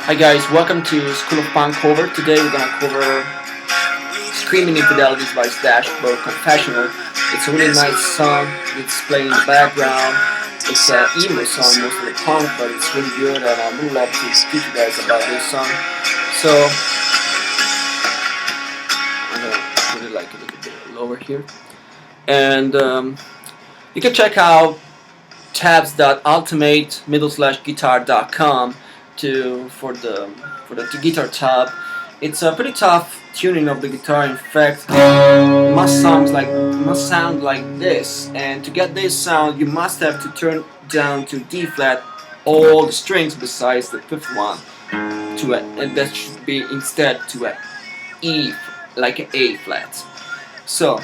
Hi guys, welcome to School of Punk cover. Today we're gonna cover Screaming Infidelities by Dashboard Confessional. It's a really nice song, it's playing in the background. It's an emo song, mostly punk, but it's really good and I would love to teach you guys about this song. So, I'm gonna put it like a little bit lower here. And you can check out tabs.ultimate-guitar.com for the guitar tab. It's a pretty tough tuning of the guitar. In fact, it must sound like this. And to get this sound, you must have to turn down to D flat all the strings besides the fifth one and that should be instead to a E, like an A flat. So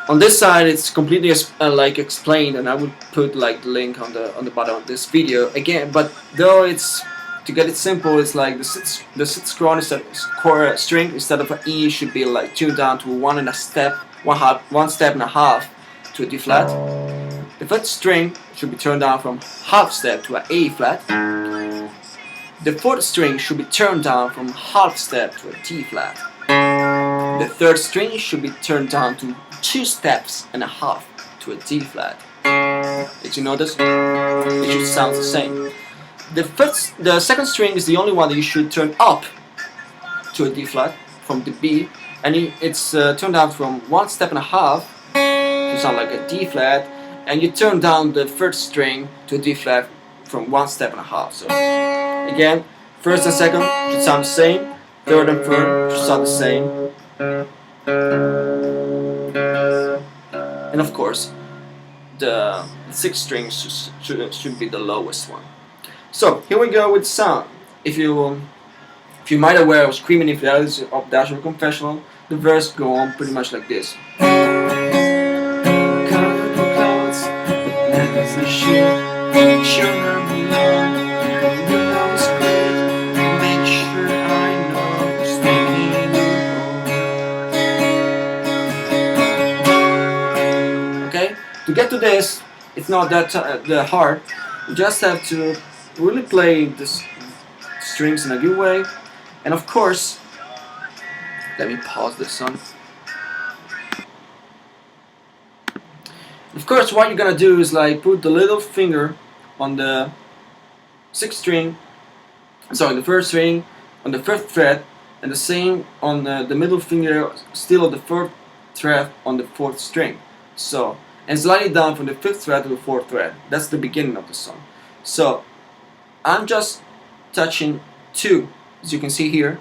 on this side, it's completely like explained, and I will put like the link on the bottom of this video again. But though it's to get it simple, it's like the sixth string instead of an E should be like tuned down to one step and a half to a D flat. The fifth string should be turned down from half step to an A flat. The fourth string should be turned down from half step to a D flat. The third string should be turned down to 2 steps and a half to a D flat. Did you notice? It should sound the same. The second string is the only one that you should turn up to a D flat from the B, and it's turned down from 1 step and a half to sound like a D flat, and you turn down the first string to a D flat from 1 step and a half. So again, first and second should sound the same. Third and fourth should sound the same. And of course, the sixth string should be the lowest one. So here we go with sound. If you might aware of Screaming Infidelities of Dashboard Confessional, the verse go on pretty much like this. To get to this, it's not that hard. You just have to really play the strings in a good way. And of course, let me pause this song. Of course, what you're gonna do is like put the little finger on the the first string on the fifth fret, and the same on the middle finger still on the fourth fret on the fourth string. So. And slide it down from the 5th fret to the 4th fret. That's the beginning of the song. So I'm just touching 2, as you can see here,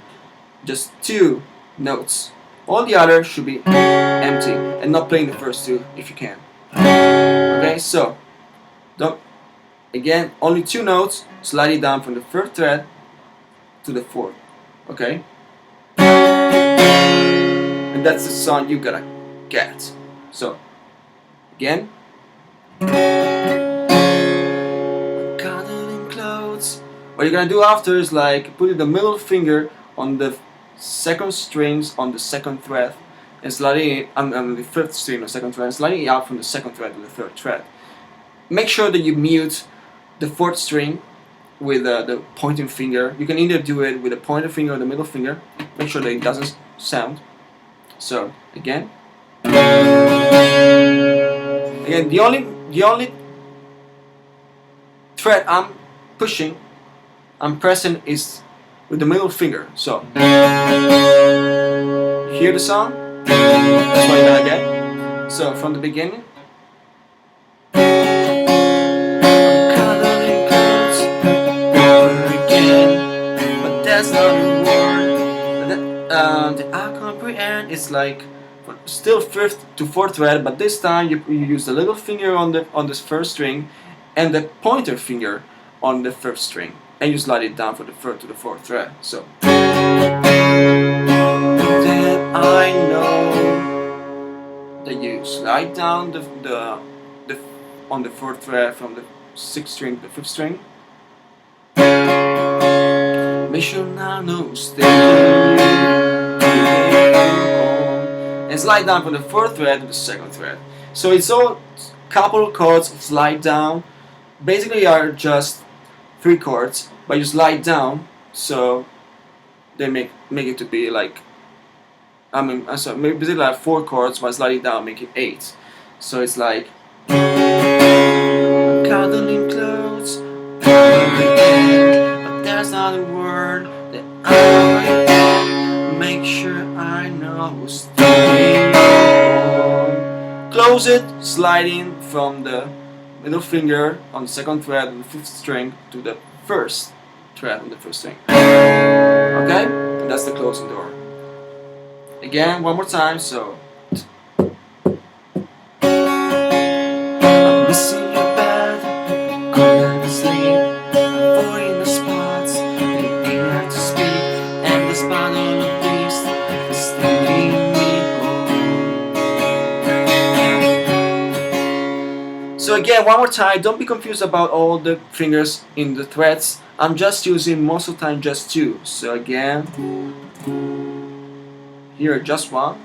just 2 notes. All the others should be empty and not playing the first 2 if you can. Okay, so again, only 2 notes. Slide it down from the 1st fret to the 4th. Okay, and that's the song you gotta get. So. Again. Cuddling clothes. What you're gonna do after is like put the middle finger on the second strings on the 2nd fret and sliding it on the 5th string on the 2nd fret and sliding it out from the 2nd fret to the 3rd fret. Make sure that you mute the 4th string with the pointing finger. You can either do it with the pointer finger or the middle finger. Make sure that it doesn't sound. So again. Again, the only fret I'm pressing is with the middle finger. So hear the song. That's what you're gonna get. So from the beginning. I'm cuddling clothes over again, but that's not a word that I comprehend. It's like. Still 5th to 4th fret, but this time you use the little finger on this first string and the pointer finger on the 1st string, and you slide it down from the 3rd to the 4th fret. So then I know that you slide down on the 4th fret from the 6th string to the 5th string. Mission now knows and slide down from the 4th fret to the 2nd fret. So it's all couple of chords of slide down. Basically are just 3 chords, but you slide down So they make it to be like, so maybe basically like 4 chords, but sliding down, make it 8. So it's like cuddling close, but there's not a word that I make sure I know who's staying on. Close it, sliding from the middle finger on the second fret of the 5th string to the 1st fret on the 1st string. Okay? And that's the closing door. Again, one more time, so I'm missing your bed, couldn't sleep, avoiding the spots, didn't hear to speak, and the bottle of beast is taking me home. So again, one more time, don't be confused about all the fingers in the frets. I'm just using most of the time just 2. So again, here just 1,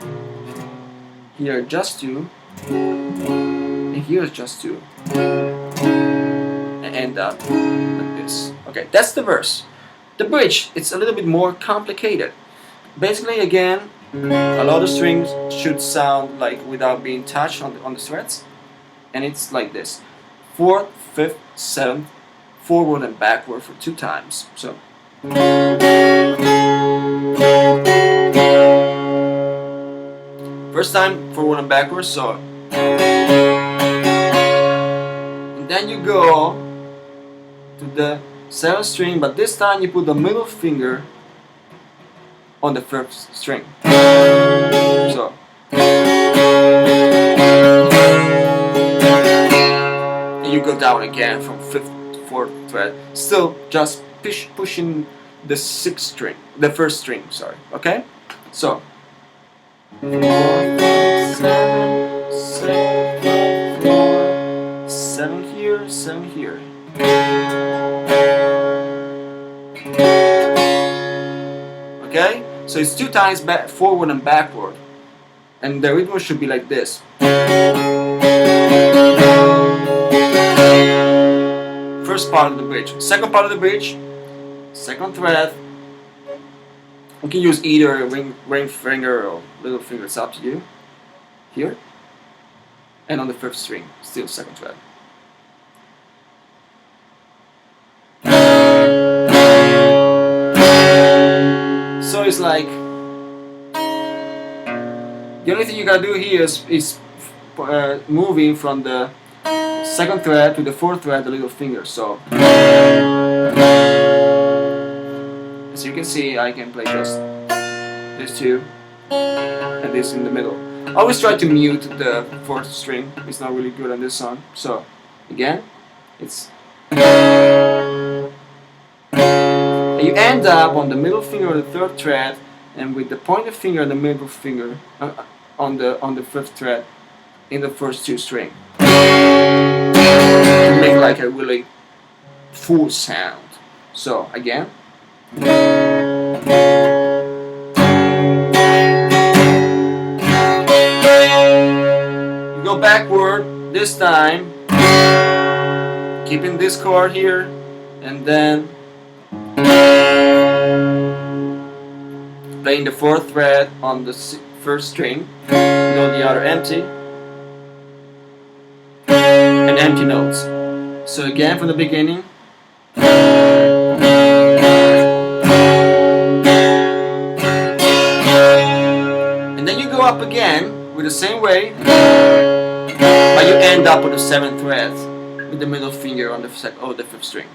here just 2, and here just 2, and end up like this. Okay, that's the verse. The bridge, it's a little bit more complicated. Basically, again, a lot of strings should sound like without being touched on the frets, and it's like this: 4th, 5th, 7th, forward and backward for 2 times. So. First time forward and backwards, so. And then you go to the 7th string, but this time you put the middle finger on the 1st string. So. And you go down again from 5th to 4th fret, still just pushing the 6th string, the 1st string, sorry, okay? So. 4, 5, 7, 6, 5, 4, 7 here, 7 here. Okay? So it's 2 times back, forward and backward. And the rhythm should be like this. First part of the bridge. Second part of the bridge, 2nd fret. You can use either ring finger or little finger, it's up to you. Here. And on the 5th string, still 2nd fret. So it's like, the only thing you gotta do here is moving from the 2nd fret to the 4th fret, the little finger. So. As you can see, I can play just these 2 and this in the middle. I always try to mute the 4th string, it's not really good on this song. So, again, it's. And you end up on the middle finger of the 3rd fret, and with the pointer finger and the middle finger on the 5th fret in the first 2 string. To make like a really full sound. So, again. You go backward this time, keeping this chord here, and then playing the 4th fret on the 1st string, note the other empty, and empty notes. So again from the beginning. Up again with the same way, but you end up with the 7th fret with the middle finger on the 5th string.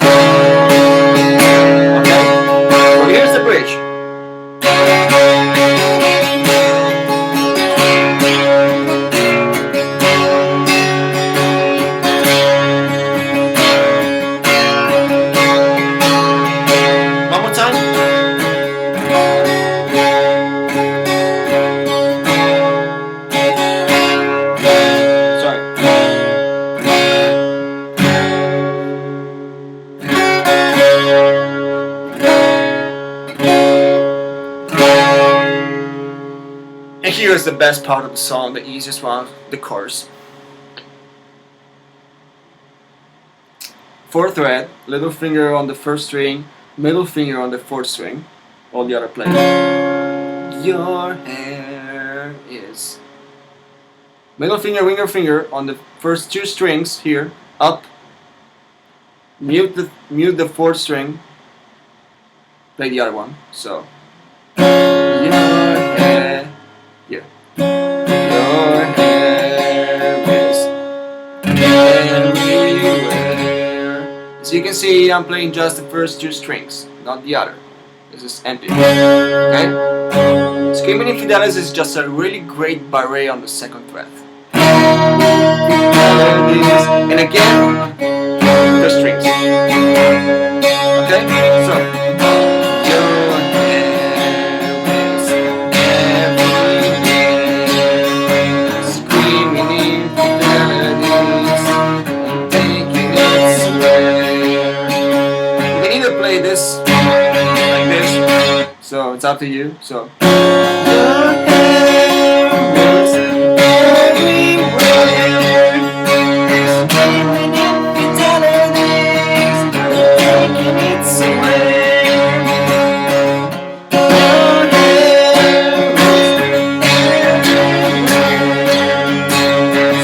Okay? So here's the bridge. One more time. And here is the best part of the song, the easiest one, the chorus. 4th fret, little finger on the 1st string, middle finger on the 4th string, all the other players. Your hair is middle finger, ring finger on the first 2 strings here, up. Mute the 4th string. Play the other one. So your hair, here. Your hair is everywhere. So you can see I'm playing just the first 2 strings, not the other. This is empty. Okay? Screaming Infidelities is just a really great barre on the 2nd fret. And again, the strings. Okay? So your hair is everywhere. Screaming Infidelities, taking it somewhere. You can either play this like this, so it's up to you. So your hair is everywhere. Screaming Infidelities, taking it somewhere. Your hair is everywhere.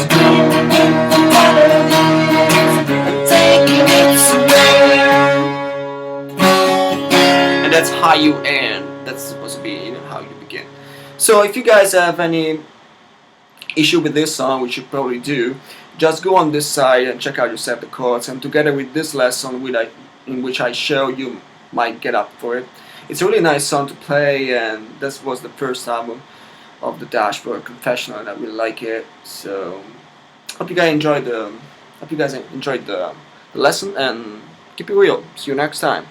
Screaming Infidelities, taking it somewhere. And that's how you end. That's supposed to be, how you begin. So if you guys have any issue with this song, which you probably do, just go on this side and check out yourself the chords, and together with this lesson in which I show you might get up for it. It's a really nice song to play, and this was the first album of the Dashboard Confessional, and I really like it. So hope you guys enjoyed the lesson, and keep it real. See you next time.